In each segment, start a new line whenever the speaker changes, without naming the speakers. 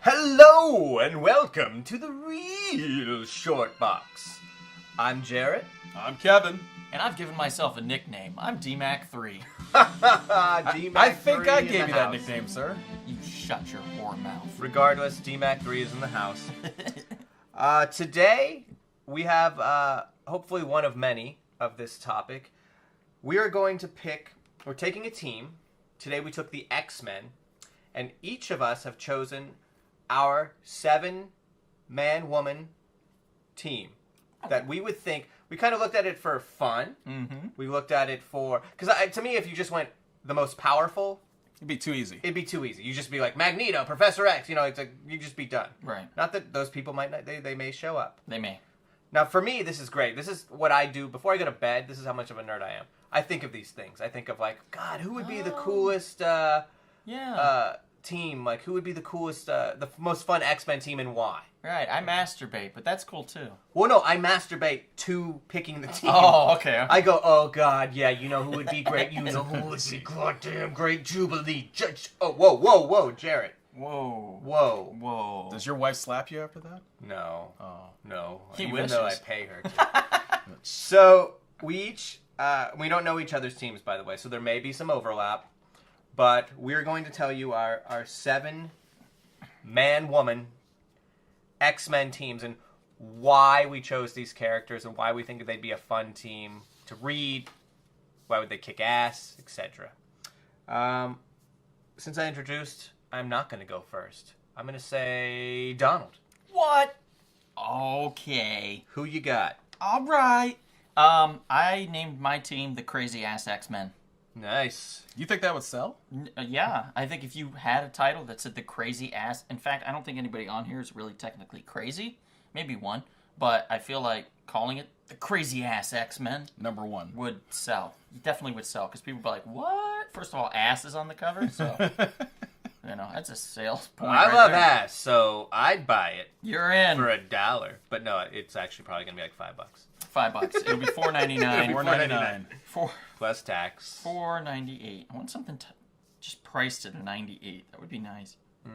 Hello and welcome to the Real Short Box. I'm Jarrett.
I'm Kevin.
And I've given myself a nickname. I'm DMAC3.
I think I gave you that nickname, sir.
You shut your whore mouth.
Regardless, DMAC3 is in the house. Today, we have hopefully one of many of this topic. We are going to we're taking a team. Today we took the X-Men, and each of us have chosen our 7-man-woman team that we would think. We kind of looked at it for fun.
Mm-hmm.
We looked at it for because to me, if you just went the most powerful,
It'd be too easy.
it'd be too easy. You just be like Magneto, Professor X. You know, it's like you just be done.
Right.
Not that those people might not. They may show up.
They may.
Now, for me, this is great. This is what I do before I go to bed. This is how much of a nerd I am. I think of these things. I think of like, God, who would be the coolest team? Like, who would be the coolest, the most fun X-Men team, and why?
Right. I masturbate, but that's cool too.
Well, no, I masturbate to picking the team.
Oh, okay.
I go, oh God, yeah, you know who would be great? You know who would be goddamn great? Jubilee. Oh, whoa, Jarrett. Whoa.
Does your wife slap you after that?
No.
Oh.
No.
He
Even
wishes.
though I pay her to. So, we each, we don't know each other's teams, by the way, so there may be some overlap. But we're going to tell you our 7-man-woman X-Men teams and why we chose these characters and why we think they'd be a fun team to read, why would they kick ass, etc. Since I introduced, I'm not going to go first. I'm going to say Donald.
What? Okay.
Who you got?
All right. I named my team the Crazy Ass X-Men.
Nice.
You think that would sell?
Yeah, I think if you had a title that said the Crazy Ass... In fact, I don't think anybody on here is really technically crazy. Maybe one. But I feel like calling it the Crazy Ass X-Men
Number one.
would sell. Definitely would sell, because people would be like, what? First of all, ass is on the cover, so... You know, that's a sales point.
I
right
love
there.
ass, so I'd buy it
You're in.
for $1. But no, it's actually probably going to be like $5.
$5. It'll be $4.99.
$4.99.
Plus tax.
$4.98. I want something just priced at a 98. That would be nice.
All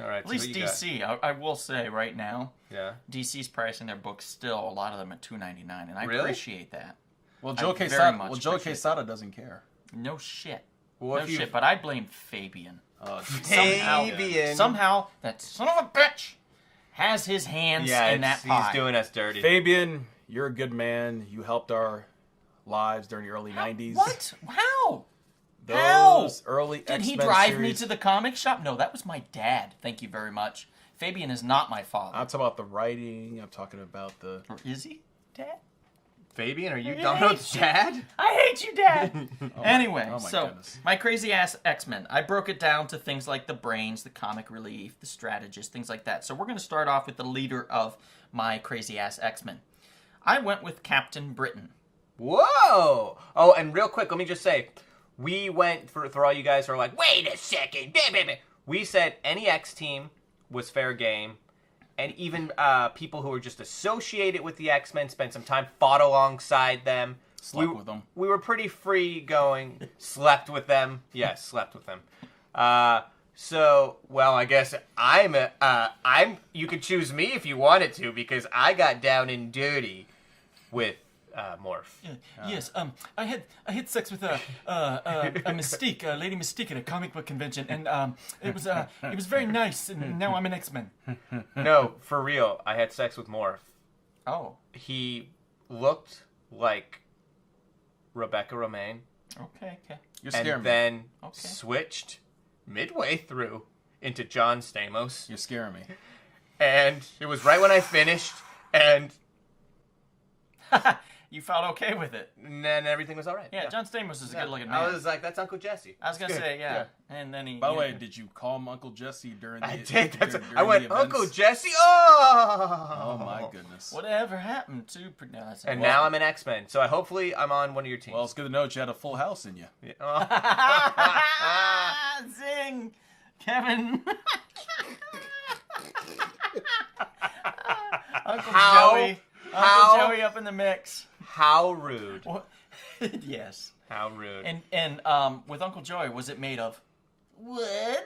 right.
At least DC. I will say right now,
Yeah.
DC's pricing their books still a lot of them at $2.99, and I
Really?
appreciate that.
Well,
I
Joe
very
Quesada.
much
Well, Joe
appreciate
Quesada doesn't care.
No shit.
Well,
No
if you-
shit. But I blame Fabian.
Fabian.
Somehow that son of a bitch has his hands in that pie.
He's doing us dirty.
Fabian, you're a good man. You helped our lives during the early 90s.
What? How?
Those early
Did he
X-Men
drive me
series.
to the comic shop? No, that was my dad. Thank you very much. Fabian is not my father.
I'm talking about the writing. I'm talking about the...
Or is he, Dad?
Fabian, are you
I
Donald's
hate you.
dad?
I hate you, Dad! Anyway,
oh my
so
goodness.
my crazy-ass X-Men. I broke it down to things like the brains, the comic relief, the strategist, things like that. So we're going to start off with the leader of my crazy-ass X-Men. I went with Captain Britain.
Whoa! Oh, and real quick, let me just say, we went for all you guys who are like, wait a second, we said any X team was fair game, and even people who were just associated with the X-Men spent some time, fought alongside them.
Slept with them.
We were pretty free going, slept with them. Yes, slept with them. So, well, I guess you could choose me if you wanted to, because I got down and dirty with Morph.
Yes, I had sex with a Mystique, Lady Mystique at a comic book convention, and it was very nice, and now I'm an X-Men.
No, for real, I had sex with Morph.
Oh,
He looked like Rebecca Romaine,
okay.
You're
and
scaring me.
then
Okay.
switched midway through into John Stamos,
You're scaring me.
and it was right when I finished, and
You felt okay with it.
then everything was all right.
Yeah, John Stamos is a good-looking man.
I was like, that's Uncle Jesse.
I was gonna
It's good.
say, yeah. And then he.
By the way, did you call him Uncle Jesse during the...
I did.
during
I went,
the events?
Uncle Jesse. Oh,
Oh, my goodness.
Whatever happened to? No, that's
And now I'm an X-Men, so hopefully I'm on one of your teams.
Well, it's good to know that you had a full house in you.
Yeah. Oh.
Zing, Kevin. Uncle Joey. Uncle Joey up in the mix.
How rude.
What? Yes.
How rude.
And with Uncle Joey, was it made of wood?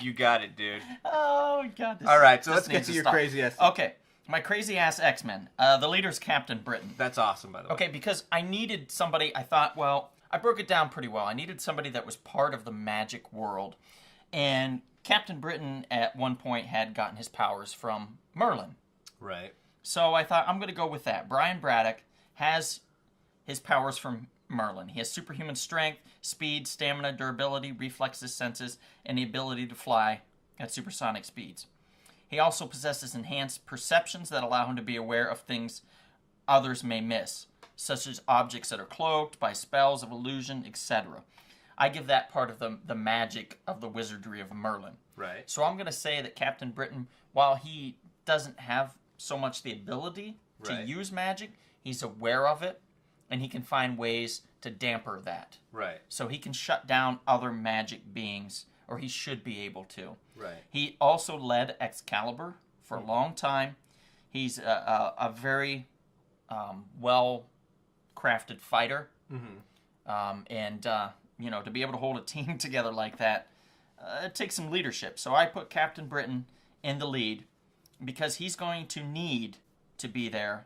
You got it, dude.
Oh god.
All right, so
this
let's get
needs
to your
stop.
crazy ass.
Okay, my crazy ass X-Men. The leader's Captain Britain.
That's awesome, by the way.
Okay, because I needed somebody. I thought, well, I broke it down pretty well. I needed somebody that was part of the magic world, and Captain Britain at one point had gotten his powers from Merlin.
Right.
So I thought I'm going to go with that. Brian Braddock has his powers from Merlin. He has superhuman strength, speed, stamina, durability, reflexes, senses, and the ability to fly at supersonic speeds. He also possesses enhanced perceptions that allow him to be aware of things others may miss, such as objects that are cloaked by spells of illusion, etc. I give that part of the magic of the wizardry of Merlin.
Right.
So I'm going to say that Captain Britain, while he doesn't have so much the ability to
Right.
use magic, he's aware of it, and he can find ways to damper that.
Right.
So he can shut down other magic beings, or he should be able to.
Right.
He also led Excalibur for a long time. He's a very well-crafted fighter. And, to be able to hold a team together like that, it takes some leadership. So I put Captain Britain in the lead because he's going to need to be there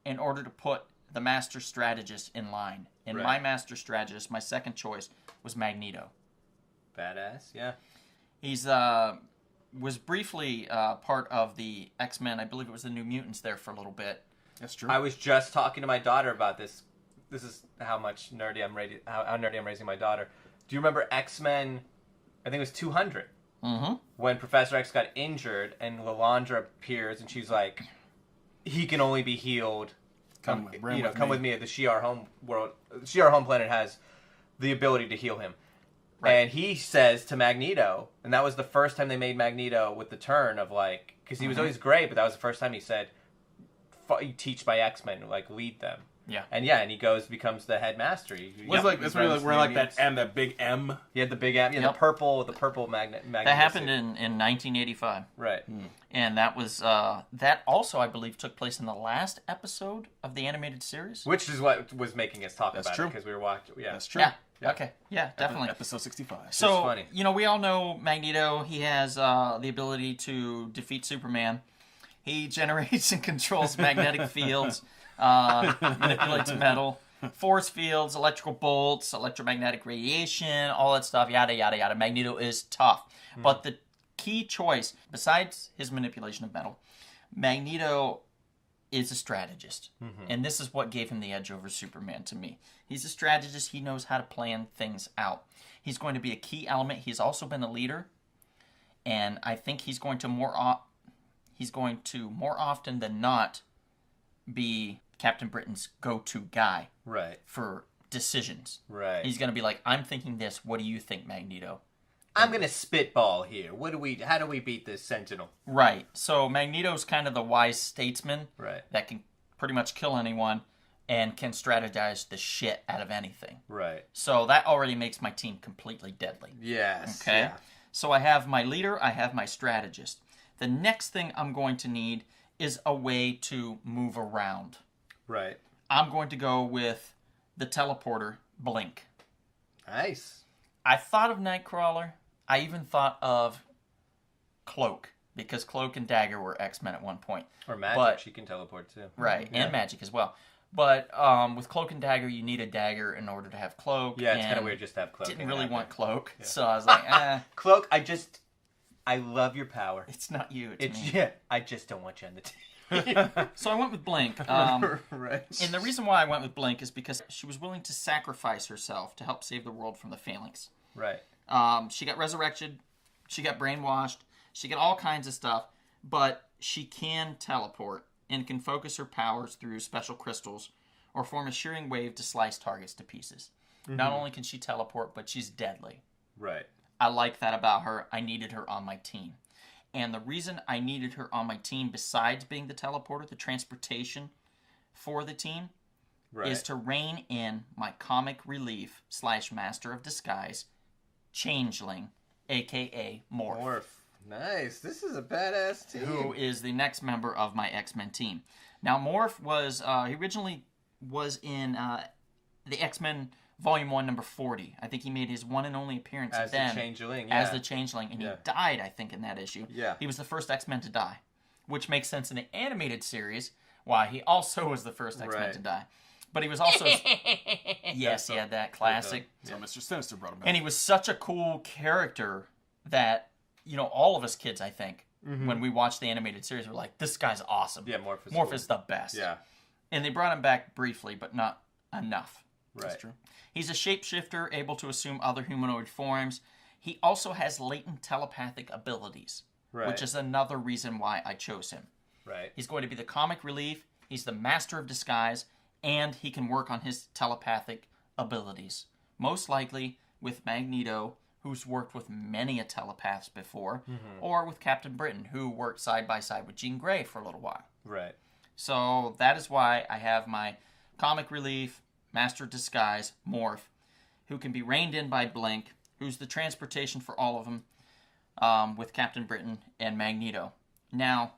in order to put the master strategist in line. And
Right.
my master strategist, my second choice, was Magneto.
Badass. Yeah.
He's was briefly part of the X-Men. I believe it was the New Mutants there for a little bit.
That's true.
I was just talking to my daughter about this. This is how much nerdy how nerdy I'm raising my daughter. Do you remember X-Men? I think it was 200.
Mm-hmm.
When Professor X got injured and Lilandra appears and she's like, he can only be healed. Come with me. The Shi'ar home world. Shi'ar home planet has the ability to heal him.
Right.
And he says to Magneto, and that was the first time they made Magneto with the turn of like, because he was always great, but that was the first time he said, teach my X-Men, like lead them.
Yeah.
And he becomes the headmaster.
That's where we're like that M, that big M.
He had the big M,
Yep.
the purple magnet.
That happened in 1985.
Right.
And that was, that also, I believe, took place in the last episode of the animated series.
Which is what was making us talk
That's
about
true.
it, because we were watching. Yeah.
That's true.
Yeah. Okay. Yeah, definitely.
Episode 65.
So,
funny.
we all know Magneto. He has the ability to defeat Superman. He generates and controls magnetic fields, manipulates metal, force fields, electrical bolts, electromagnetic radiation, all that stuff, yada, yada, yada. Magneto is tough. But the key choice, besides his manipulation of metal, Magneto is a strategist. And this is what gave him the edge over Superman to me. He's a strategist. He knows how to plan things out. He's going to be a key element. He's also been a leader. And I think he's going to more often than not be Captain Britain's go-to guy
Right.
for decisions.
Right.
He's going to be like, I'm thinking this. What do you think, Magneto?
I'm gonna spitball here. How do we beat this Sentinel?
Right. So Magneto's kind of the wise statesman
Right.
that can pretty much kill anyone and can strategize the shit out of anything.
Right.
So that already makes my team completely deadly.
Yes.
Okay?
Yeah.
So I have my leader, I have my strategist. The next thing I'm going to need is a way to move around.
Right.
I'm going to go with the teleporter, Blink.
Nice.
I thought of Nightcrawler. I even thought of Cloak, because Cloak and Dagger were X-Men at one point.
Or Magic.
But-
She can teleport too.
Right,
Yeah.
and Magic as well. But with Cloak and Dagger, you need a dagger in order to have Cloak.
Yeah, it's
and
kind of weird just to have Cloak.
Didn't
and
really
Dagger.
want Cloak, so I was like,
Cloak. I love your power.
it's not you, it's me.
Yeah. I just don't want you on the team.
So I went with Blink.
Right.
And the reason why I went with Blink is because she was willing to sacrifice herself to help save the world from the Phalanx.
Right.
She got resurrected, she got brainwashed, she got all kinds of stuff, but she can teleport and can focus her powers through special crystals or form a shearing wave to slice targets to pieces. Not only can she teleport, but she's deadly.
Right.
I like that about her. I needed her on my team. And the reason I needed her on my team, besides being the teleporter, the transportation for the team,
Right.
is to rein in my comic relief / master of disguise, Changeling, a.k.a. Morph,
Morph. Nice. This is a badass team.
who is the next member of my X-Men team. Now, Morph was, he originally was in the X-Men Volume 1, number 40. I think he made his one and only appearance
As the
then
Changeling,
as
yeah.
the Changeling, and
Yeah.
he died, I think, in that issue.
Yeah.
He was the first X-Men to die, which makes sense in the animated series, why he also was the first X-Men
Right.
to die. But he was also... yes, he had that classic.
So Mr. Sinister brought him back.
And he was such a cool character that, all of us kids, I think, when we watched the animated series, were like, this guy's awesome.
Yeah, Morph is
Morph
cool.
is the best.
Yeah.
And they brought him back briefly, but not enough.
Right.
That's true.
He's a shapeshifter, able to assume other humanoid forms. He also has latent telepathic abilities,
Right.
which is another reason why I chose him.
Right.
He's going to be the comic relief, he's the master of disguise, and he can work on his telepathic abilities. Most likely with Magneto, who's worked with many a telepaths before, or with Captain Britain, who worked side by side with Jean Grey for a little while.
Right.
So that is why I have my comic relief, master of disguise, Morph, who can be reined in by Blink, who's the transportation for all of them, with Captain Britain and Magneto. Now,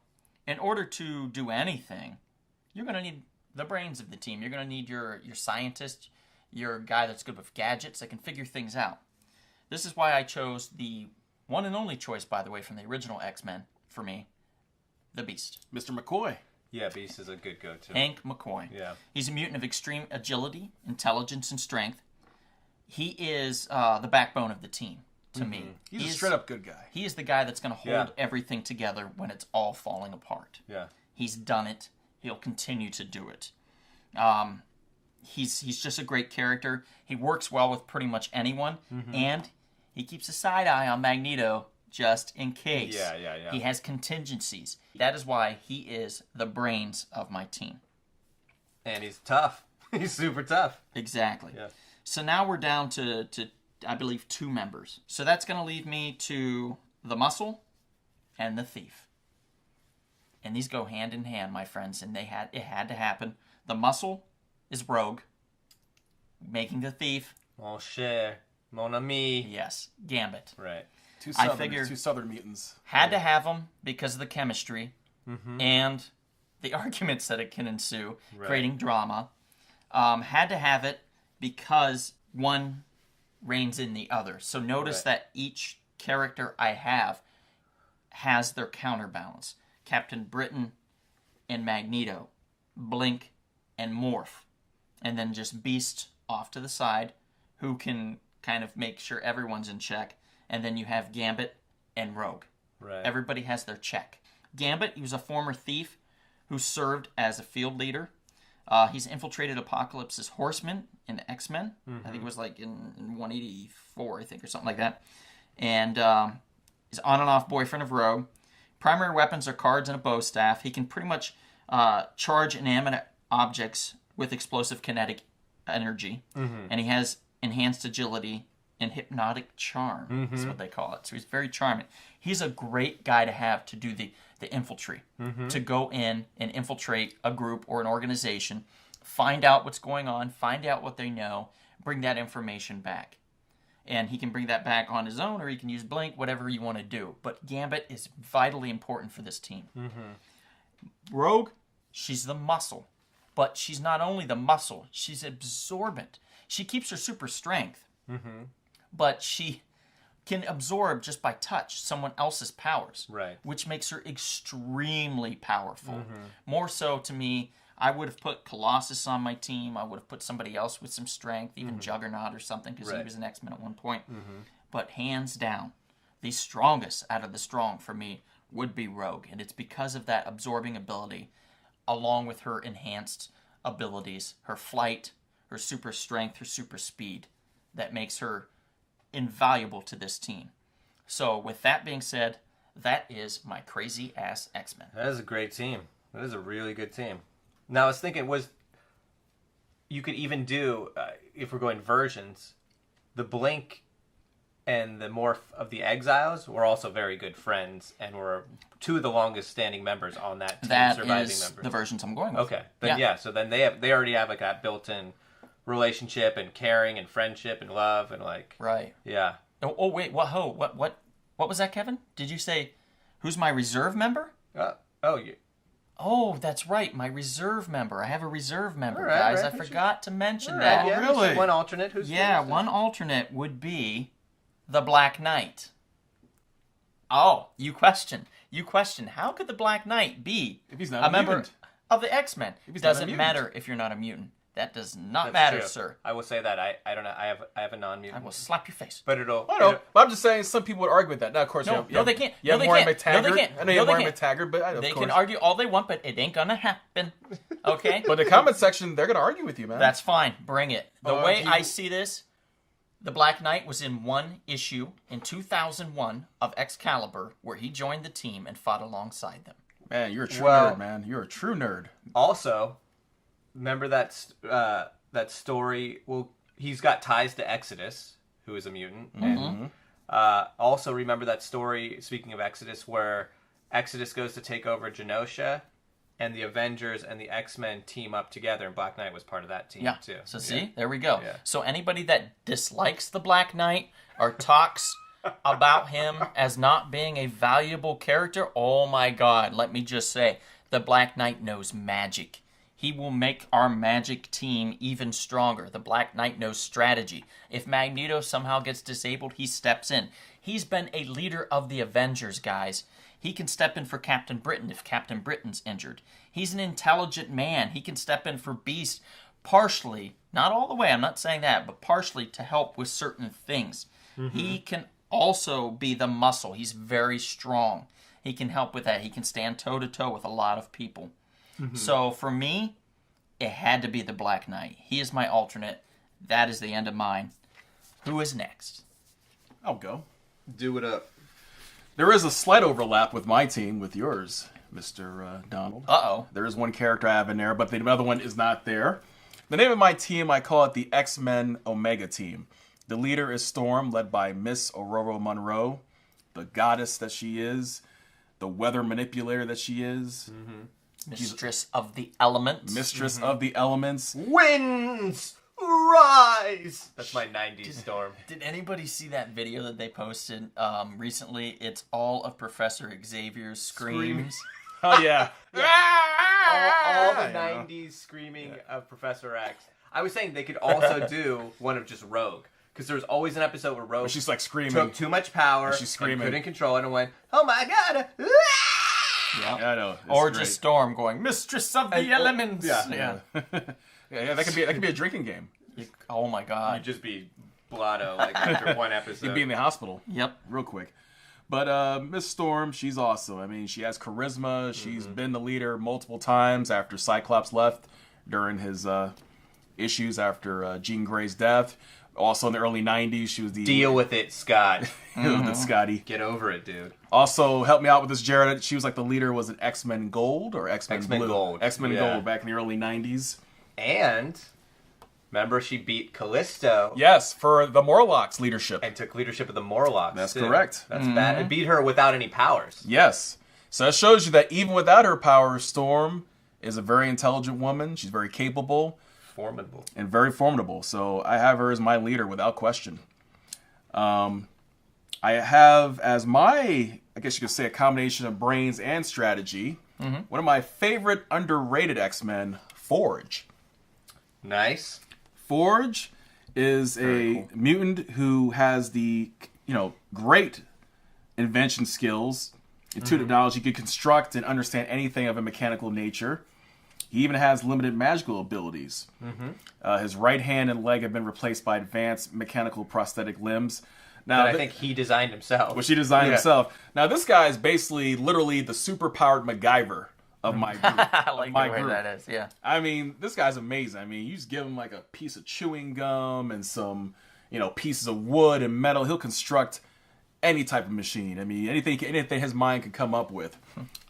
in order to do anything, you're going to need the brains of the team. You're going to need your scientist, your guy that's good with gadgets that can figure things out. This is why I chose the one and only choice, by the way, from the original X-Men for me, the Beast.
Mr. McCoy.
Yeah, Beast is a good go-to.
Hank McCoy.
Yeah.
He's a mutant of extreme agility, intelligence, and strength. He is the backbone of the team, to me.
He's
He
a
is-
straight-up good guy.
He is the guy that's going to hold
Yeah.
everything together when it's all falling apart.
Yeah.
He's done it. He'll continue to do it. He's just a great character. He works well with pretty much anyone, and he keeps a side eye on Magneto just in case.
Yeah.
He has contingencies. That is why he is the brains of my team.
And he's tough. He's super tough.
Exactly.
Yeah.
So now we're down to I believe 2 members. So that's going to leave me to the Muscle and the Thief. And these go hand in hand, my friends, and it had to happen. The Muscle is Rogue, making the Thief,
Mon cher, mon ami.
yes, Gambit.
Right.
Two
I
southern,
figure-
two southern mutants.
Had to have them because of the chemistry and the arguments that it can ensue,
Right.
creating drama. Had to have it because one reigns in the other. So notice
Right.
that each character I have has their counterbalance. Captain Britain and Magneto, Blink and Morph, and then just Beast off to the side, who can kind of make sure everyone's in check. And then you have Gambit and Rogue.
Right.
Everybody has their check. Gambit, he was a former thief who served as a field leader. He's infiltrated Apocalypse's Horsemen in X-Men. I think it was like in 184, I think, or something like that. And he's on and off boyfriend of Rogue. Primary weapons are cards and a bow staff. He can pretty much charge inanimate objects with explosive kinetic energy. And he has enhanced agility and hypnotic charm. That's what they call it. So he's very charming. He's a great guy to have to do the infantry, to go in and infiltrate a group or an organization, find out what's going on, find out what they know, bring that information back. And he can bring that back on his own, or he can use Blink, whatever you want to do. But Gambit is vitally important for this team. Rogue, she's the muscle. But she's not only the muscle, she's absorbent. She keeps her super strength. But she can absorb just by touch someone else's powers.
Right.
Which makes her extremely powerful. More so, to me, I would have put Colossus on my team. I would have put somebody else with some strength, even Juggernaut or something, because he
Right.
was an X-Men at one point. But hands down, the strongest out of the strong for me would be Rogue. And it's because of that absorbing ability, along with her enhanced abilities, her flight, her super strength, her super speed, that makes her invaluable to this team. So with that being said, that is my crazy ass X-Men.
That is a great team. That is a really good team. Now I was thinking, you could even do, if we're going versions, the Blink and the Morph of the Exiles were also very good friends and were 2 of the longest standing members on that team,
That
surviving
is
members.
the versions I'm going with.
Okay, then yeah. So then they already have like that built-in relationship and caring and friendship and love and like
Right.
yeah.
Oh wait, what was that, Kevin? Did you say who's my reserve member?
Oh, you.
Oh, that's right. My reserve member. I have a reserve member,
All right,
guys.
right.
I forgot to mention
All
that.
right, yeah,
really?
so one alternate. Who's
One alternate would be the Black Knight. Oh, you question. How could the Black Knight be
If he's not
a
a
member
mutant.
of the X-Men?
If he's not a
Doesn't
mutant.
matter if you're not a mutant. That does not
That's
matter,
true.
sir.
I will say that. I don't know. I have a
I
non-mutant.
will slap your face.
But it'll.
I know, but I'm just saying some people would argue with that. Now, of course,
No,
you have,
they can't.
You have
No, they
Maureen
can't. No, they
McTaggart.
can't.
I know you
No,
have
they
Maureen
can't.
McTaggart, but of
They
course.
can argue all they want, but it ain't gonna happen. Okay?
But the comment section, they're going to argue with you, man.
That's fine. Bring it. The way
you-
I see this, the Black Knight was in one issue in 2001 of Excalibur where he joined the team and fought alongside them.
Man, you're a true
Well-
nerd, man. You're a true nerd.
Also, remember that story? Well, he's got ties to Exodus, who is a mutant. And also, remember that story, speaking of Exodus, where Exodus goes to take over Genosha, and the Avengers and the X-Men team up together, and Black Knight was part of that team,
Yeah.
too.
So
Yeah.
see, there we go.
Yeah.
So anybody that dislikes the Black Knight or talks about him as not being a valuable character, oh my God, let me just say, the Black Knight knows magic. He will make our magic team even stronger. The Black Knight knows strategy. If Magneto somehow gets disabled, he steps in. He's been a leader of the Avengers, guys. He can step in for Captain Britain if Captain Britain's injured. He's an intelligent man. He can step in for Beast partially, not all the way, I'm not saying that, but partially to help with certain things. He can also be the muscle. He's very strong. He can help with that. He can stand toe-to-toe with a lot of people. So for me, it had to be the Black Knight. He is my alternate. That is the end of mine. Who is next?
I'll go.
Do it up.
There is a slight overlap with my team, with yours, Mr. Donald.
Uh-oh.
There is one character I have in there, but the other one is not there. The name of my team, I call it the X-Men Omega Team. The leader is Storm, led by Miss Aurora Monroe, the goddess that she is, the weather manipulator that she is,
Mistress of the Elements.
mistress of the elements.
Winds rise. That's my '90s Storm.
Did anybody see that video that they posted recently? It's all of Professor Xavier's screams.
Oh, yeah.
all the
Yeah.
'90s screaming of Professor X. I was saying they could also do one of just Rogue, because there's always an episode where Rogue
She's like screaming.
took too much power,
she's screaming.
and couldn't control it, and went, "Oh my God!"
Yeah.
Yeah, I know. It's
Or
great.
just Storm going, Mistress of the
And-
Elements.
yeah.
Yeah, that could be a drinking game.
Oh my
You'd
God.
just be blotto like after one episode.
You'd be in the hospital.
Yep.
Real quick. But Miss Storm, she's awesome. I mean, she has charisma. She's been the leader multiple times after Cyclops left during his issues after Jean Grey's death. Also in the early 90s, she was the...
Deal with it, Scott.
with Scotty.
Get over it, dude.
Also, help me out with this, Jared. She was like the leader, was it X-Men Gold or X-Men
X-Men
Blue?
Gold.
X-Men
Yeah.
Gold back in the early 90s.
And remember, she beat Callisto.
Yes, for the Morlocks leadership.
And took leadership of the Morlocks.
That's
too.
correct.
That's bad. It beat her without any powers.
Yes. So it shows you that even without her powers, Storm is a very intelligent woman. She's very capable
Formidable.
and very formidable. So I have her as my leader without question. I have as my, I guess you could say, a combination of brains and strategy. One of my favorite underrated X-Men, Forge.
Nice.
Forge is a mutant who has the, great invention skills, intuitive knowledge. He could construct and understand anything of a mechanical nature. He even has limited magical abilities. His right hand and leg have been replaced by advanced mechanical prosthetic limbs. Now,
That I think he designed himself.
which he designed
Yeah.
himself. Now, this guy is basically literally the super-powered MacGyver of my group.
I like
my
the way
group.
that is. Yeah.
I mean, this guy's amazing. I mean, you just give him like a piece of chewing gum and some, pieces of wood and metal. He'll construct any type of machine. I mean, anything his mind could come up with.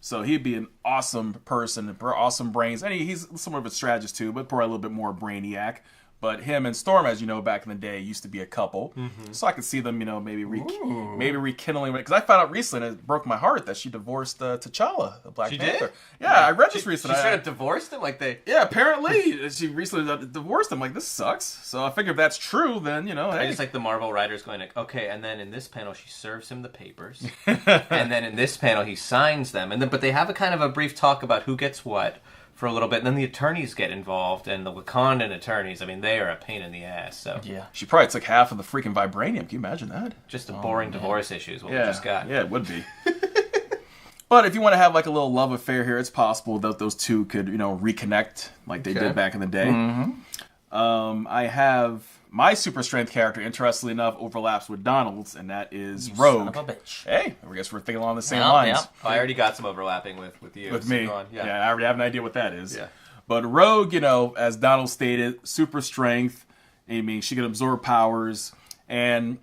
So he'd be an awesome person, awesome brains. And he's somewhat of a strategist too, but probably a little bit more brainiac. But him and Storm, as you know, back in the day, used to be a couple. So I could see them, maybe rekindling it. Because I found out recently, and it broke my heart, that she divorced T'Challa, the Black Panther.
Did?
Yeah, I read this recently.
She straight up divorced him? Like they...
Yeah, apparently she recently divorced him. Like, this sucks. So I figure if that's true, then, hey.
I just like the Marvel writers going like, okay, and then in this panel she serves him the papers. And then in this panel he signs them. But they have a kind of a brief talk about who gets what for a little bit, and then the attorneys get involved, and the Wakandan attorneys, I mean, they are a pain in the ass, so...
Yeah.
She probably took half of the freaking vibranium. Can you imagine that?
Just a boring divorce issue is what we just got.
Yeah, it would be. But if you want to have like a little love affair here, it's possible that those two could, reconnect like they did back in the day. I have my super strength character, interestingly enough, overlaps with Donald's, and that is Rogue.
Son of a bitch.
Hey, I guess we're thinking along the same lines.
Yep.
Oh, I already got some overlapping with you.
With
so
me.
go on.
Yeah, I already have an idea what that is.
Yeah.
But Rogue, as Donald stated, super strength. I mean, she can absorb powers, and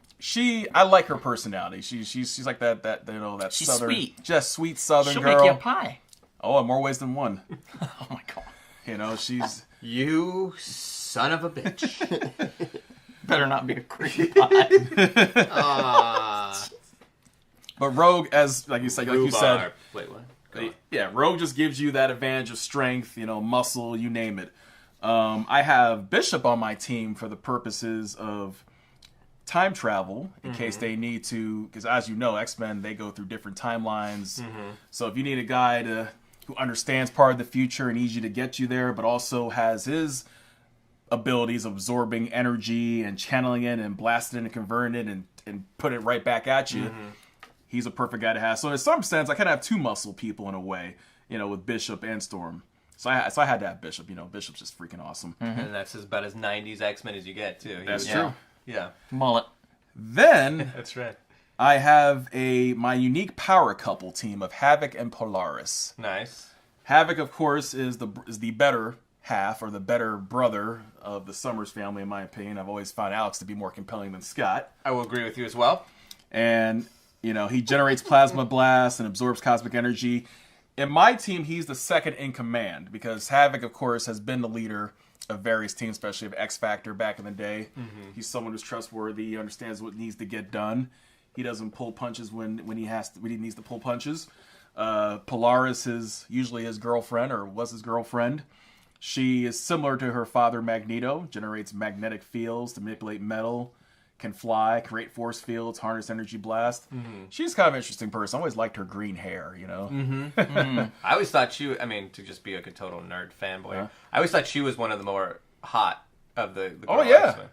I like her personality. She's like that
She's
southern,
sweet.
Just sweet southern
She'll
girl.
make you a pie.
Oh, in more ways than one.
Oh my god.
She's
You son of a bitch.
Better not be a creepy pie.
but Rogue, as like you said,
Wait, what? Go on.
yeah, Rogue just gives you that advantage of strength, muscle, you name it. I have Bishop on my team for the purposes of time travel in case they need to, because as you know, X-Men, they go through different timelines. So if you need a guy who understands part of the future and needs you to get you there, but also has his abilities of absorbing energy and channeling it and blasting it and converting it and put it right back at you, he's a perfect guy to have. So in some sense, I kind of have two muscle people in a way, with Bishop and Storm. So I had to have Bishop. Bishop's just freaking awesome.
And that's about as 90s X-Men as you get, too.
That's true.
Yeah.
Mullet.
Then
That's right.
I have my unique power couple team of Havoc and Polaris.
Nice.
Havoc, of course, is the better half, or the better brother of the Summers family, in my opinion. I've always found Alex to be more compelling than Scott.
I will agree with you as well.
And, he generates plasma blasts and absorbs cosmic energy. In my team, he's the second in command, because Havoc, of course, has been the leader of various teams, especially of X Factor back in the day. He's someone who's trustworthy, he understands what needs to get done. He doesn't pull punches when he needs to pull punches. Polaris is usually his girlfriend, or was his girlfriend. She is similar to her father, Magneto, generates magnetic fields to manipulate metal, can fly, create force fields, harness energy blast. She's kind of an interesting person. I always liked her green hair,
I always thought to just be like a total nerd fanboy, I always thought she was one of the more hot of the girl X-Men.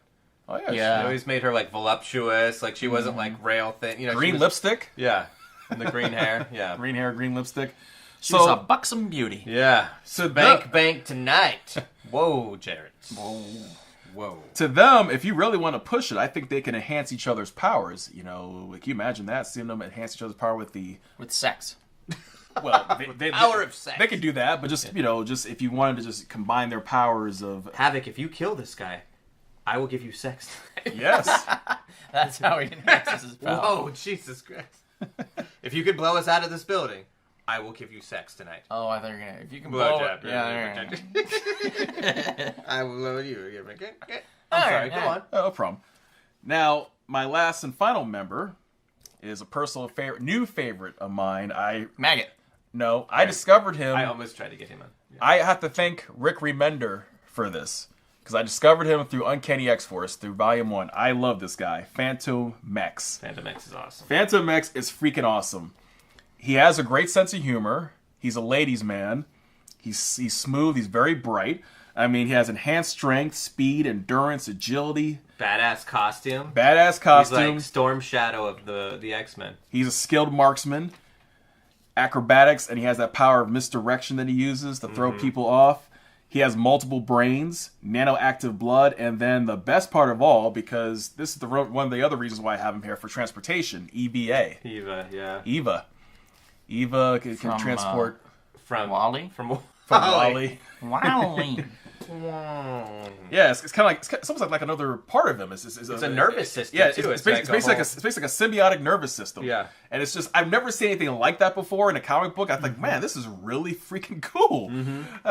Oh, yeah.
Yeah.
They always made her like voluptuous, like she wasn't like rail thin.
Green lipstick.
Yeah. And the green hair. Yeah.
Green hair, green lipstick.
She's a buxom beauty.
Yeah.
So
Bank tonight. Whoa, Jared. Whoa.
To them, if you really want to push it, I think they can enhance each other's powers. Can you imagine that? Seeing them enhance each other's power with
sex.
Well,
Power of sex.
They could do that, but just if you wanted to just combine their powers of
Havoc, if you kill this guy, I will give you sex.
yes,
That's how he enhances his power.
Whoa, Jesus Christ. If you could blow us out of this building, I will give you sex tonight.
Oh, I thought you were gonna. If you can
Blow
blow
job.
it, yeah.
I will blow you.
All
Sorry,
right,
go
all
on.
right.
no problem. Now, my last and final member is a personal new favorite of mine.
Maggot.
I discovered him.
I almost tried to get him on. Yeah.
I have to thank Rick Remender for this, because I discovered him through Uncanny X-Force, through Volume 1. I love this guy, Phantom Mex.
Phantom X is awesome.
Phantom Mex is freaking awesome. He has a great sense of humor. He's a ladies' man. He's smooth. He's very bright. He has enhanced strength, speed, endurance, agility.
Badass costume.
Badass
He's
costume.
like Storm Shadow of the X-Men.
He's a skilled marksman. Acrobatics, and he has that power of misdirection that he uses to throw people off. He has multiple brains, nanoactive blood, and then the best part of all, because this is one of the other reasons why I have him here, for transportation, EVA.
Eva, yeah.
Eva can transport
From
Wally?
From
from Wally.
Wally.
Yeah, it's kind of like it's almost like another part of him. It's
a nervous system.
Yeah,
too.
it's basically like a symbiotic nervous system.
Yeah,
and it's just I've never seen anything like that before in a comic book. I think, man, this is really freaking cool.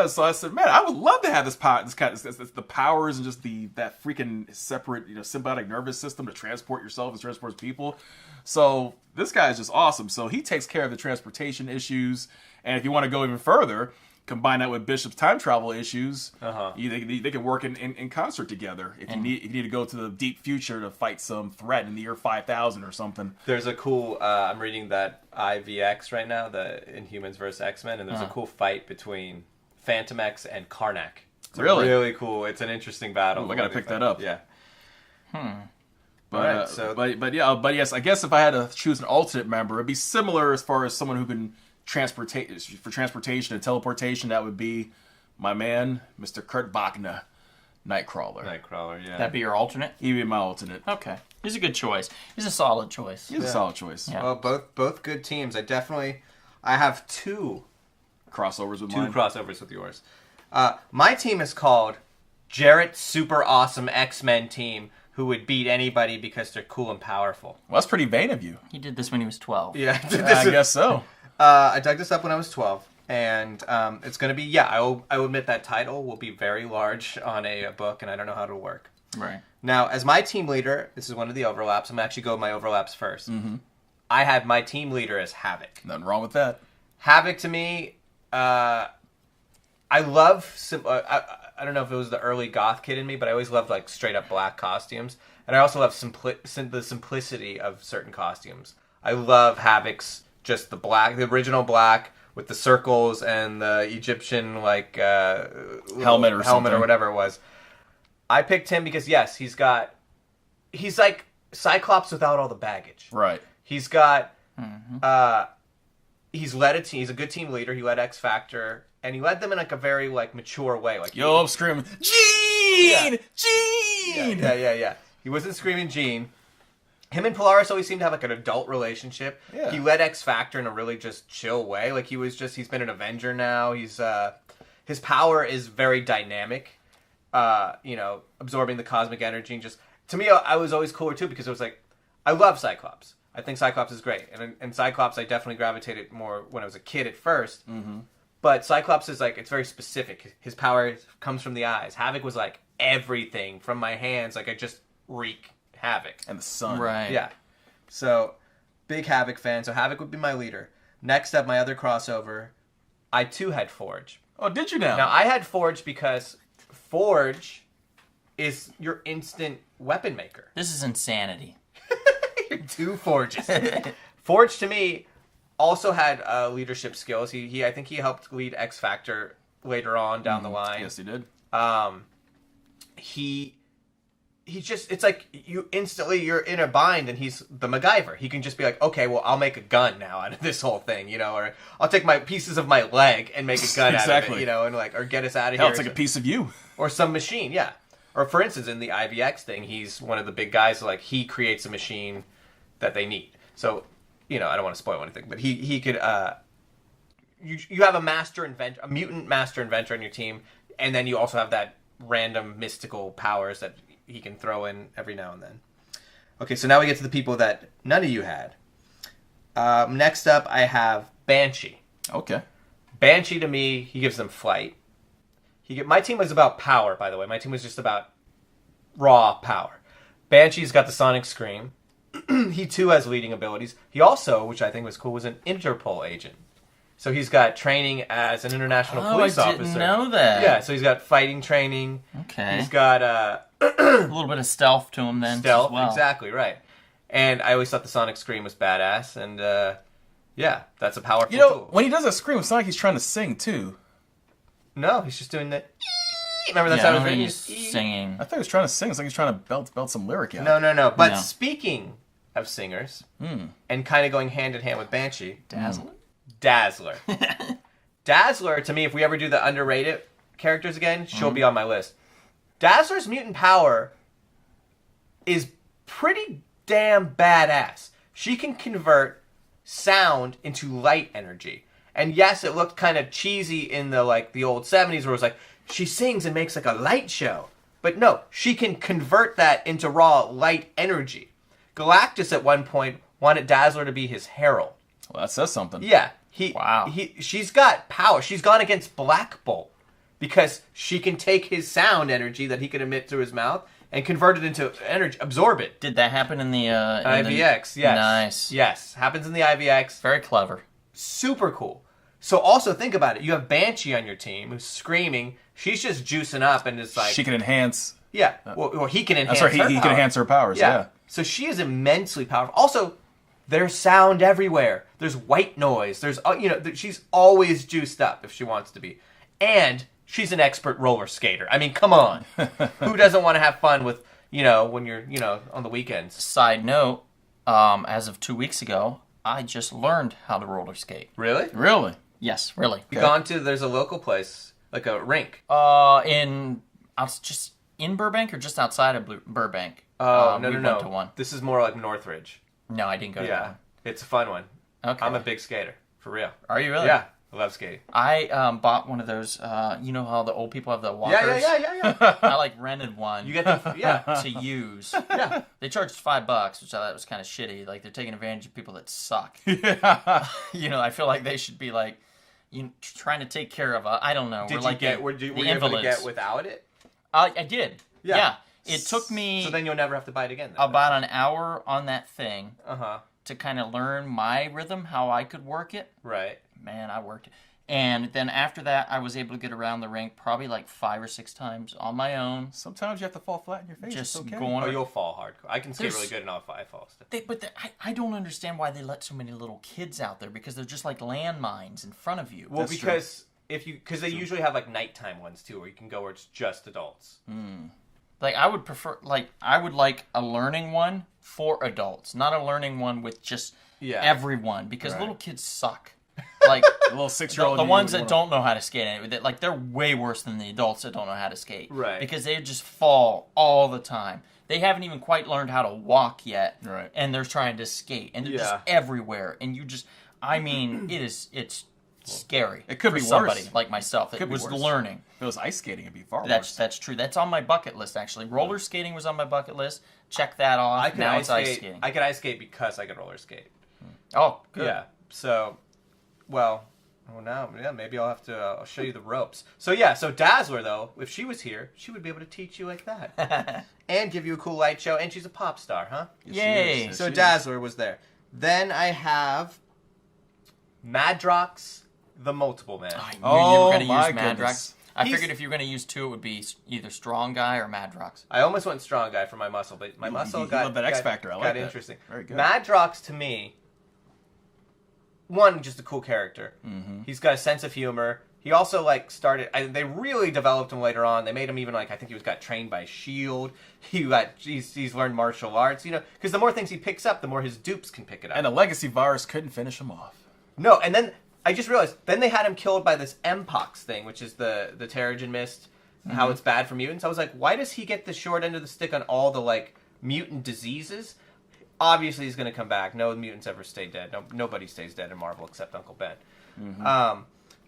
So I said, man, I would love to have this power, the powers and just that freaking separate symbiotic nervous system to transport yourself and transport people. So this guy is just awesome. So he takes care of the transportation issues, and if you want to go even further, combine that with Bishop's time travel issues. They can work in concert together. If you need to go to the deep future to fight some threat in the year 5000 or something.
There's a cool. I'm reading that IVX right now, the Inhumans vs. X-Men, and there's a cool fight between Phantom X and Karnak. It's really cool. It's an interesting battle.
Ooh, I gotta pick that up.
Yeah.
But but yes, I guess if I had to choose an alternate member, it'd be similar as far as someone who can transportation and teleportation. That would be my man, Mr. Kurt Wagner, Nightcrawler.
Yeah.
That'd be your alternate?
He'd be my alternate.
Okay. He's a good choice. He's a solid choice.
He's a solid choice.
Yeah.
Well, both good teams. I have two
Crossovers with mine.
crossovers with yours. My team is called Jarrett's Super Awesome X-Men Team, who would beat anybody because they're cool and powerful.
Well, that's pretty vain of you.
He did this when he was 12.
Yeah,
I guess so.
I dug this up when I was 12, and it's going to be, I will admit that title will be very large on a book, and I don't know how it'll work.
Right.
Now, as my team leader, this is one of the overlaps. I'm actually going with my overlaps first. I had my team leader as Havoc.
Nothing wrong with that.
Havoc, to me, I love... I don't know if it was the early goth kid in me, but I always loved like straight up black costumes, and I also love the simplicity of certain costumes. I love Havoc's just the original black with the circles and the Egyptian like
helmet or
whatever it was. I picked him because yes, he's like Cyclops without all the baggage.
Right.
He's got he's led a team. He's a good team leader. He led X Factor. And he led them in like a very like mature way. Like
I'm screaming, Gene! Gene!
Yeah. He wasn't screaming Gene. Him and Polaris always seemed to have like an adult relationship.
Yeah.
He led X Factor in a really just chill way. Like he's been an Avenger now. He's his power is very dynamic. Absorbing the cosmic energy and just to me I was always cooler too because it was like I love Cyclops. I think Cyclops is great. And Cyclops I definitely gravitated more when I was a kid at first. But Cyclops is like, it's very specific. His power comes from the eyes. Havoc was like, everything from my hands. Like, I just wreak havoc.
And the sun.
Right.
Yeah. So, big Havoc fan. So, Havoc would be my leader. Next up, my other crossover, I too had Forge.
Oh, did you now?
Now, I had Forge because Forge is your instant weapon maker.
This is insanity.
Two Forges. Forge, to me... also had leadership skills. I think he helped lead X Factor later on down the line.
Yes, he did.
He just, it's like you're in a bind and he's the MacGyver. He can just be like, okay, well, I'll make a gun now out of this whole thing, or I'll take my pieces of my leg and make a gun out of it, and like, or get us out of here.
I'll take a piece of you.
Or some machine, yeah. Or for instance, in the IVX thing, he's one of the big guys, like he creates a machine that they need. So, I don't want to spoil anything, but he could. You have a mutant master inventor on your team, and then you also have that random mystical powers that he can throw in every now and then. Okay, so now we get to the people that none of you had. Next up, I have Banshee.
Okay.
Banshee to me, he gives them flight. My team was about power, by the way. My team was just about raw power. Banshee's got the Sonic Scream. He too has leading abilities. He also, which I think was cool, was an Interpol agent. So he's got training as an international police officer.
I didn't know that.
Yeah, so he's got fighting training.
Okay.
He's got
a little bit of stealth to him then.
Stealth,
as well.
exactly, right. And I always thought the Sonic Scream was badass, and yeah, that's a powerful tool.
When he does a scream, it's not like he's trying to sing too.
No, he's just doing the. Remember that's
how
how it was written?
he's singing.
I thought he was trying to sing. It's like he's trying to belt some lyric out.
No. But
No.
speaking of singers, and kind of going hand in hand with Banshee,
Dazzler.
Dazzler, to me, if we ever do the underrated characters again, she'll be on my list. Dazzler's mutant power is pretty damn badass. She can convert sound into light energy. And yes, it looked kind of cheesy in the old 70s where it was like, she sings and makes like a light show. But no, she can convert that into raw light energy. Galactus at one point wanted Dazzler to be his herald.
Well, that says something.
Yeah.
Wow.
She's got power. She's gone against Black Bolt because she can take his sound energy that he can emit through his mouth and convert it into energy, absorb it.
Did that happen in the
IVX, yes.
Nice.
Yes, happens in the IVX.
Very clever.
Super cool. So also think about it. You have Banshee on your team who's screaming. She's just juicing up and it's like...
She can enhance...
Yeah. Well, he can enhance
That's right,
her
he
power.
can enhance her powers, yeah.
So she is immensely powerful. Also, there's sound everywhere. There's white noise. There's, she's always juiced up if she wants to be. And she's an expert roller skater. I mean, come on. Who doesn't want to have fun with, when you're, on the weekends?
Side note, as of 2 weeks ago, I just learned how to roller skate.
Really?
Really?
Yes, really.
You've gone to, there's a local place, like a rink.
Just in Burbank or just outside of Burbank?
Oh,
we
no.
went to one.
This is more like Northridge.
No, I didn't go to that
Yeah.
one.
It's a fun one.
Okay.
I'm a big skater. For real.
Are you really?
Yeah. I love skating.
I bought one of those, you know how the old people have the walkers?
Yeah.
I rented one
You get the, yeah.
to use.
Yeah.
They charged $5, which I thought was kind of shitty. Like, they're taking advantage of people that suck.
Yeah.
I feel like they should be like, trying to take care of, I don't know.
Did
we're
you
like
get, were you able to get without it?
I did.
Yeah.
Yeah. It took me
So then you'll never have to buy it again. Then.
about an hour on that thing
Uh-huh.
to kind of learn my rhythm, how I could work it.
Right.
Man, I worked it. And then after that, I was able to get around the rink probably like 5 or 6 times on my own.
Sometimes you have to fall flat in your face.
Just
it's okay.
going.
Oh, you'll fall hardcore. I can skate
There's-
really good and I'll fall stiff.
I don't understand why they let so many little kids out there because they're just like landmines in front of you.
Well,
That's
because because they usually have like nighttime ones too, where you can go where it's just adults.
Like I would prefer, I would like a learning one for adults, not a learning one with just everyone because
Right.
little kids suck. Like
A little 6-year-old.
the ones that don't know how to skate, they're way worse than the adults that don't know how to skate.
Right.
Because they just fall all the time. They haven't even quite learned how to walk yet.
Right.
And they're trying to skate, and they're just
Yeah.
everywhere. And it's scary.
It could
for
be
somebody
worse.
like myself. It
Could be
was
worse.
learning.
If it was ice skating, it'd be far
That's
worse.
that's true. That's on my bucket list actually. Roller skating was on my bucket list. Check that off.
I could
Now
ice
it's ice
skate.
skating.
I could ice skate because I could roller skate.
Oh, good.
Yeah. So, now maybe I'll have to I'll show you the ropes. So yeah, so Dazzler though, if she was here, she would be able to teach you like that and give you a cool light show. And she's a pop star, huh?
Yay.
Yes,
So
she is.
Dazzler was there. Then I have Madrox, the Multiple Man.
I knew you
Oh,
were going to
my
use Madrox.
goodness.
I
He's-
figured if you were going to use 2, it would be either Strong Guy or Madrox.
I almost went Strong Guy for my muscle, but my muscle
you
got
love that X Factor. I like
got
that.
interesting.
Very good.
Madrox to me, one, just a cool character. Mm-hmm. He's got a sense of humor. He also started. They really developed him later on. They made him even I think he got trained by Shield. He's learned martial arts. Because the more things he picks up, the more his dupes can pick it up.
And the legacy virus couldn't finish him off.
No, and then I just realized. Then they had him killed by this Mpox thing, which is the Terrigen Mist. How it's bad for mutants. I was like, why does he get the short end of the stick on all the mutant diseases? Obviously, he's going to come back. No mutants ever stay dead. Nobody stays dead in Marvel except Uncle Ben.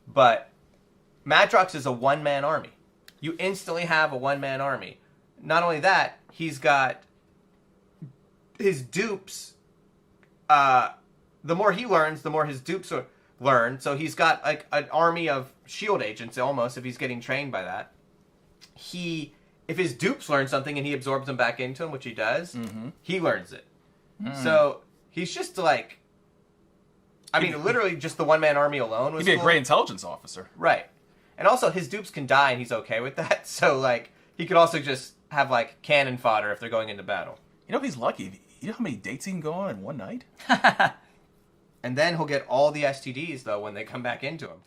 But Madrox is a one-man army. You instantly have a one-man army. Not only that, he's got his dupes. The more he learns, the more his dupes learn. So he's got an army of shield agents almost. If he's getting trained by that, if his dupes learn something and he absorbs them back into him, which he does, he learns it. So he's just literally just the one-man army alone was
He'd be
cool.
a great intelligence officer.
Right. And also, his dupes can die, and he's okay with that. So, he could also just have, cannon fodder if they're going into battle.
You know, he's lucky. You know how many dates he can go on in one night?
And then he'll get all the STDs, though, when they come back into him.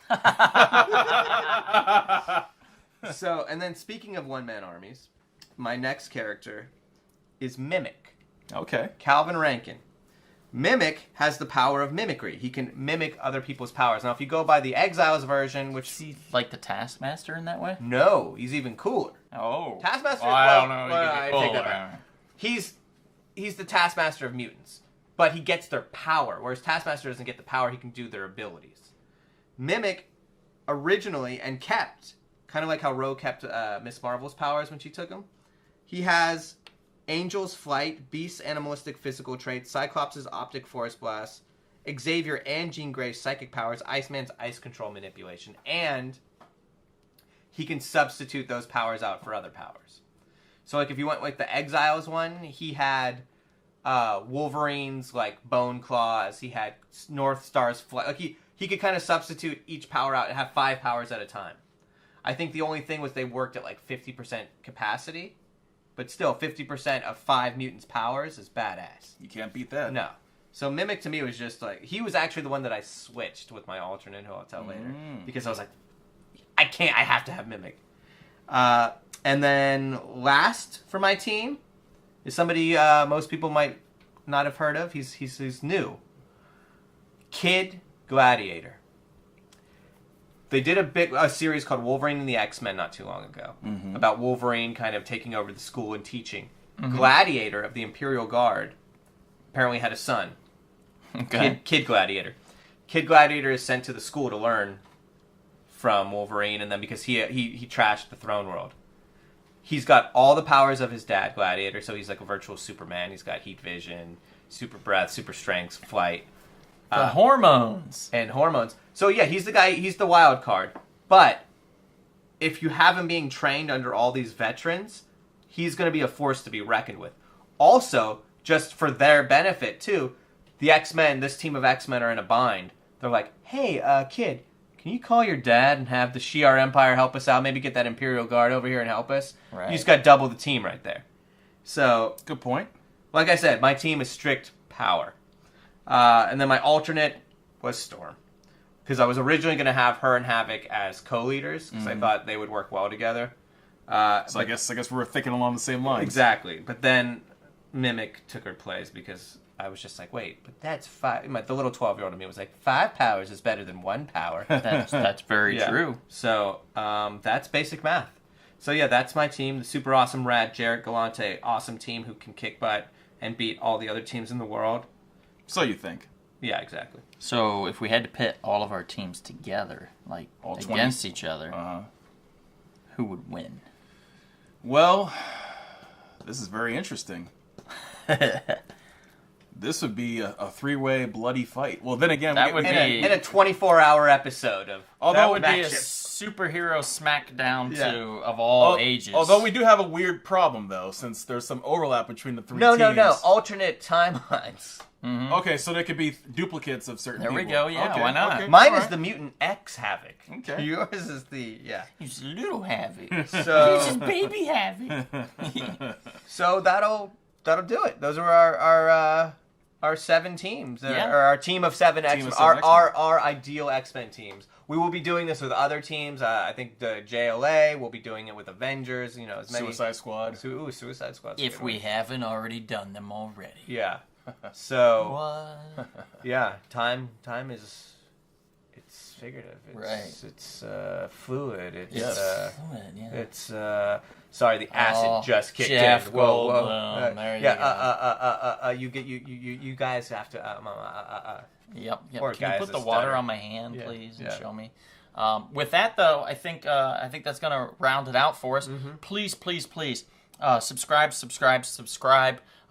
So, and then speaking of one-man armies, my next character is Mimic.
Okay.
Calvin Rankin. Mimic has the power of mimicry. He can mimic other people's powers. Now, if you go by the Exiles version, which...
Is he like the Taskmaster in that way?
No, he's even cooler.
Oh.
Taskmaster...
Well, I don't know.
I take that back. He's the Taskmaster of mutants, but he gets their power, whereas Taskmaster doesn't get the power, he can do their abilities. Mimic originally and kept, kind of like how Ro kept Miss Marvel's powers when she took them. He has Angel's Flight, Beast's animalistic physical traits, Cyclops' optic force blast, Xavier and Jean Grey's psychic powers, Iceman's ice control manipulation, and he can substitute those powers out for other powers. So, like, if you went like the Exiles one, he had Wolverine's like bone claws. He had North Star's flight. Like he could kind of substitute each power out and have 5 powers at a time. I think the only thing was they worked at like 50% capacity, but still 50% of 5 mutants' powers is badass.
You can't beat that.
No. So Mimic to me was just like, he was actually the one that I switched with my alternate, who I'll tell later, because I was like, I have to have Mimic. And then last for my team is somebody most people might not have heard of. He's new. Kid Gladiator. They did a series called Wolverine and the X-Men not too long ago about Wolverine kind of taking over the school and teaching. Gladiator of the Imperial Guard apparently had a son.
Okay.
Kid Gladiator. Kid Gladiator is sent to the school to learn from Wolverine, and then because he trashed the throne world. He's got all the powers of his dad, Gladiator, so he's like a virtual Superman. He's got heat vision, super breath, super strength, flight.
The hormones.
And hormones. So yeah, he's the guy, he's the wild card. But if you have him being trained under all these veterans, he's going to be a force to be reckoned with. Also, just for their benefit too, the X-Men, this team of X-Men are in a bind. They're like, hey, kid, can you call your dad and have the Shi'ar Empire help us out? Maybe get that Imperial Guard over here and help us.
Right.
You just got double the team right there. So,
Good point.
like I said, my team is strict power. And then my alternate was Storm. Because I was originally going to have her and Havoc as co-leaders, because I thought they would work well together.
So I guess we were thinking along the same lines.
Exactly. But then Mimic took her place because I was just like, wait, but that's 5. The little 12-year-old in me was like, 5 powers is better than 1 power.
That's very
Yeah.
true.
So that's basic math. So yeah, that's my team. The super awesome, rad Jarrett Galante, awesome team who can kick butt and beat all the other teams in the world.
So you think.
Yeah, exactly.
So if we had to pit all of our teams together, like
All 20?
against each other, who would win?
Well, this is very interesting. This would be a 3-way bloody fight. Well, then again,
That would be-
In a 24-hour episode of
That would be a
matches.
superhero smackdown
Yeah.
of all ages.
Although we do have a weird problem, though, since there's some overlap between the 3
No,
teams.
no. Alternate timelines.
Okay, so there could be duplicates of certain
There we
people.
go, yeah,
Okay,
why not?
okay,
Mine is
alright.
the Mutant X Havoc.
Okay.
Yours is the
He's little Havoc.
So
He's just baby Havoc.
so that'll do it. Those are our 7 teams.
Yeah.
Or our team of 7 X-Men.
of 7 X-Men.
Our ideal X-Men teams. We will be doing this with other teams. I think the JLA will be doing it with Avengers. You know, as many
Suicide Squad.
Suicide Squad.
If we haven't already done them already.
Yeah. So
What?
yeah, time is it's figurative. It's,
Right.
It's fluid. It's
Fluid, yeah.
it's sorry, the acid
Oh,
just kicked
Jeff
in. Whoa, whoa.
Goldblum, there you
yeah, you guys have to
Yep.
Poor
Can you
guy's
put
a
the water
stutter.
on my hand,
Yeah,
please, and
yeah.
show me? With that, though, I think that's gonna round it out for us.
Mm-hmm.
Please, subscribe.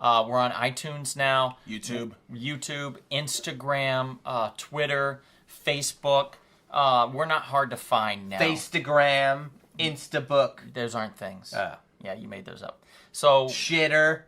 We're on iTunes now,
YouTube.
Instagram, Twitter, Facebook. We're not hard to find now.
Faceagram, Instabook,
Those aren't things.
Oh.
Yeah, you made those up. So
Shitter.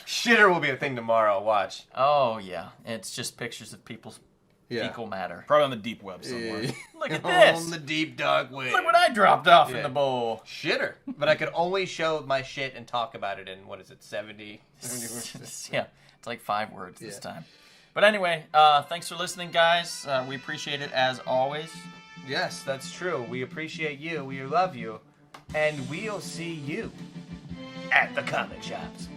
Shitter will be a thing tomorrow. Watch.
oh yeah, it's just pictures of people's
Yeah.
fecal matter.
Probably on the deep web somewhere.
Look at this.
On the deep dark web.
Look what I dropped off in
Yeah.
the bowl.
Shitter. But I could only show my shit and talk about it in, 70 words?
Yeah, it's like 5 words this
Yeah.
time. But anyway, thanks for listening, guys. We appreciate it as always.
Yes, that's true. We appreciate you. We love you. And we'll see you at the comic shops.